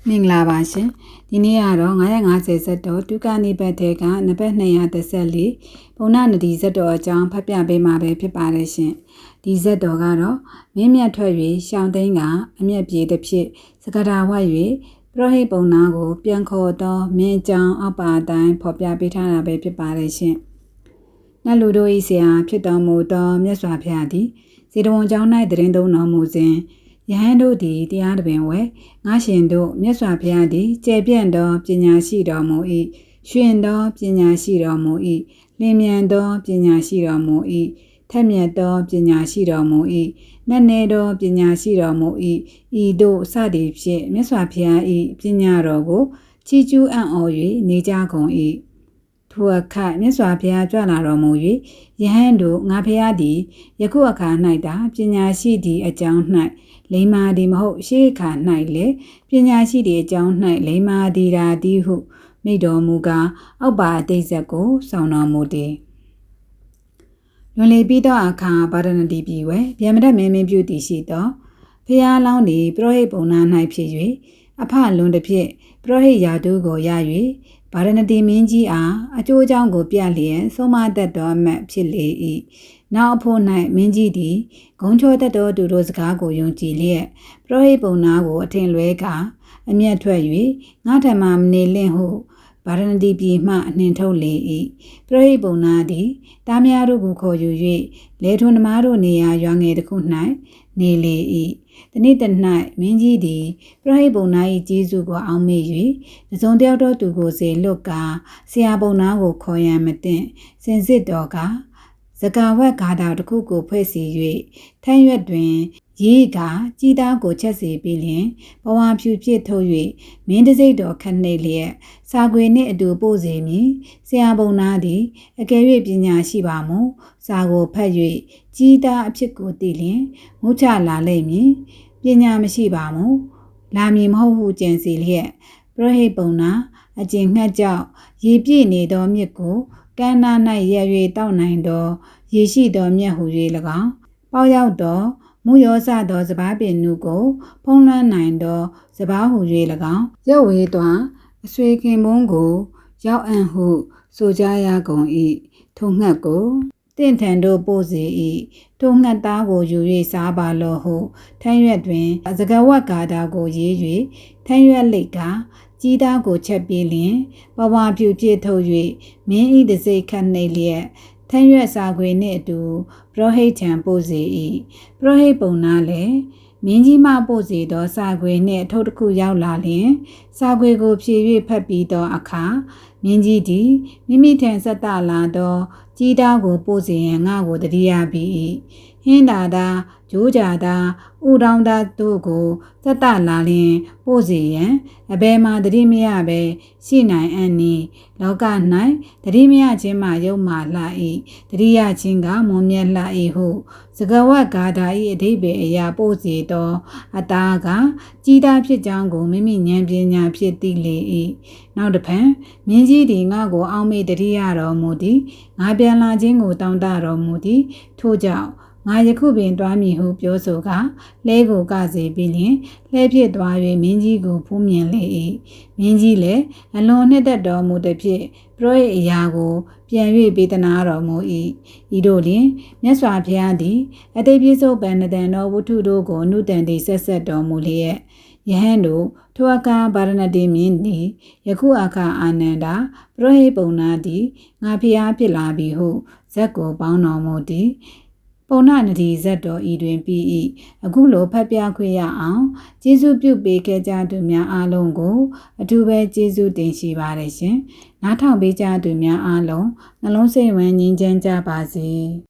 မင်္ဂလာပါရှင်ဒီနေ့ကတော့950ဇက်တော်ဒုက္ခနိဗ္ဗတ်တဲ့ကနံပါတ်214ဘုံနာနဒီဇက်တော်အကြောင်းဖတ်ပြပေးမှာပဲဖြစ်ပါတယ်ရှင်ဒီဇက်တော်ကတော့မင်းမြတ်ထွက်၍ရှောင်းသိန်းကအမျက်ပြေသည်ဖြစ်စကတာဝတ်၍ပရောဟိတ်ပုံနာကိုပြန်ခေါ်သောမင်းကြောင်အောက်ပါအတိုင်းဖော်ပြပေးထားတာပဲဖြစ်ပါတယ်ရှင်နတ်လူတို့၏ဆရာဖြစ်တော်မူသောမြတ်စွာဘုရားသည်စေတဝန်ကျောင်း၌တရင်သုံးတော်မူစဉ်ယဟန်တို့သည်တရားတပင်ဝဲငါရှင်တို့မြတ်စွာဘုရားသည်ကျေပြန့်သောပညာရှိတော်မူ၏ရှင်သောပညာရှိတော်မူ၏လင်းမြန်သောပညာရှိတော်မူ၏ထက်မြက်သောပညာရှိတော်မူ၏နတ်နေသောပညာရှိတော်မူ၏ဤတို့စသည်ဖြင့်မြတ်စွာဘုရား၏ပညာတော်ကိုချီးကျူးအံ့ဩ၍နေကြကုန်၏ထိုအခါမြတ်စွာဘုရားကြွလာတော်မူ၍ယဟန်တို့ငါဘုရားသည်ယခုအခါ၌သာပညာရှိသည့်အကြောင်း၌လိမ္မာသည်မဟုတ်ရှေးအခါ၌လည်းပညာရှိသည့်အကြောင်း၌လိမ္မာသည်ရာသည်ဟုမိန့်တော်မူကားအောက်ပါအတိတ်ဆက်ကိုဆောင်တော်မူသည်လွန်လေပြီးသောအခါဗာရဏသီပြည်ဝဲဗျမဒမင်းပြုတည်ရှိသောဘုရားလောင်းသည်ပရောဟိတ်ပုံနာ၌ဖြစ်၍အဖလွန်တစ်ဖြစ်ပရောဟိတ်ရာထူးကိုရ၍ဗာရဏသီမင်းကြီးအားအကျိုးအကြောင်းကိုပြလျက်ဆုံးမတတ်သောအမတ်ဖြစ်လေ၏နောက်အဖို့၌မင်းကြီးသည်ဂုံချောတတ်သောသူတို့စကားကိုယုံကြည်လျက်ပရောဟိတ်ပုံနာကိုအထင်လွဲကာအမျက်ထွက်၍ငါထံမှမနေလင့်ဟုဗာရဏသီပြည်မှအနှင်ထုတ်လေ၏ပရောဟိတ်ပုံနာသည်တားများတို့ကိုခေါ်ယူ၍လေထွန်းသမားတို့နေရာရွာငယ်တစ်ခု၌နေလေ၏တနေ့တ၌မင်းကြီးသည်ပရောဟိတ်ပုံနာ၏ကျေးဇူးကိုအောက်မေ့၍တစုံတယောက်သောသူကိုစေလွတ်ကာဆရာပုံနာကိုခေါ်ရန်မသင့်စင်စစ်တော်ကစကာဝတ်ဂါထာတစ်ခုကိုဖွဲ့စီ၍ထိုင်းရွက်တွင်ရေးကကြီးသားကိုချက်စီပြီးလျင်ဘဝဖြူဖြစ်ထုတ်၍မင်းတစိမ့်တော်ခနှိပ်လျက်စာခွေနှင့်အတူပို့စေမည်ဆရာပုံနာသည်အကယ်၍ပညာရှိပါမူစာကိုဖတ်၍ကြီးသားအဖြစ်ကိုသိလျင်မုချလာလိမ့်မည်ပညာမရှိပါမူလာမည်မဟုတ်ဟုကြံစီလျက်ပရောဟိတ်ပုံနာအကျင့်ငှက်ကြောင့်ရေပြည့်နေသောမြစ်ကိုကမ်းနား၌ရ၍တောက်နိုင်သောရေရှိသောမြက်ဟု၍၎င်းပေါရောက်သောမူရောစသောစပားပင်နုကိုဖုံးလွှမ်းနိုင်သောစပားဟု၍၎င်းရုပ်ဝေးသောအဆွေခင်ပွန်းကိုရောက်အံ့ဟုဆိုကြရကုန်၏ထိုငှက်ကိုတင့်ထန်တို့ပို့စေ၏ထိုငှက်သားကိုယူ၍စားပါလော့ဟုထမ်းရွက်တွင်စကဝတ်ဂါထာကိုရေး၍ထမ်းရွက်လိတ်ကကြီးသားကိုချက်ပြီးလျင်ပဝါပြူပြည့်ထုတ်၍မင်းဤတစိတ်ခတ်နှိပ်လျက်ထမ်းရွက်စာခွေနှင့်အတူပရောဟိတ်ထံပို့စေ၏ပရောဟိတ်ပုံနာလည်းမင်းကြီးမှပို့စေသောစာခွေနှင့်အထုပ်တစ်ခုရောက်လာလျင်စာခွေကိုဖြည့်၍ဖတ်ပြီးသောအခါမင်းကြီးသည်မိမိထံဆက်တလာသောကြီးသားကိုပို့စေရန်ငါကိုတတိယပြီးဟင်းသာသာဂျိုးကြသာဥတောင်းသာတို့ကိုသက်တလာလျင်ပို့စေရန်အဘယ်မှတတိမရပဲရှိနိုင်အံ့နီလောက၌တတိမရခြင်းမှယုံမှလှ၏တတိယခြင်းကမွန်မြတ်လှ၏ဟုစကဝတ်ဂါထာ၏အဓိပ္ပာယ်အရာပို့စေသောအသားကကြီးသားဖြစ်ကြောင်းကိုမိမိဉာဏ်ပညာဖြင့်သိလေ၏နောက်တစ်ဖန်မင်းကြီးသည်ငါကိုအောက်မေ့တတိယတော်မူသည်ငါပြန်လာခြင်းကိုတောင်းတတော်မူသည်ထို့ကြောင့်ငါယခုပင်တွားမည်ဟုပြောဆိုကလဲကိုကစေပြီးလျင်လဲဖြစ်သွား၍မင်းကြီးကိုဖူးမြင်လေ၏မင်းကြီးလည်းအလွန်နှစ်သက်တော်မူသည်ဖြင့်ပရောဟိတ်အရာကိုပြန်၍ပေးသနာတော်မူ၏ဤတို့လျင်မြတ်စွာဘုရားသည်အတိတ်ပြည့်စုံပန်တန်သောဝတ္ထုတို့ကိုနုတန်သည်ဆက်ဆက်တော်မူလျက်ယဟန်တို့ထိုအခါဗာရဏသီမင်းသည်ယခုအခါအာနန္ဒာပရောဟိတ်ပုံနာသည်ငါဖျားဖြစ်လာပြီဟုဇက်ကိုပေါင်းတော်မူသည်ပုံနာနဒီဇက်တော်ဤတွင်ပြီး၏အခုလိုဖတ်ပြခွင့်ရအောင်ကျေးဇူးပြုပေးခဲ့ကြသူများအားလုံးကိုအထူးပဲကျေးဇူးတင်ရှိပါတယ်ရှင်နားထောင်ပေးကြသူများအားလုံးနှလုံးစိတ်ဝမ်းငြိမ်းချမ်းကြပါစေ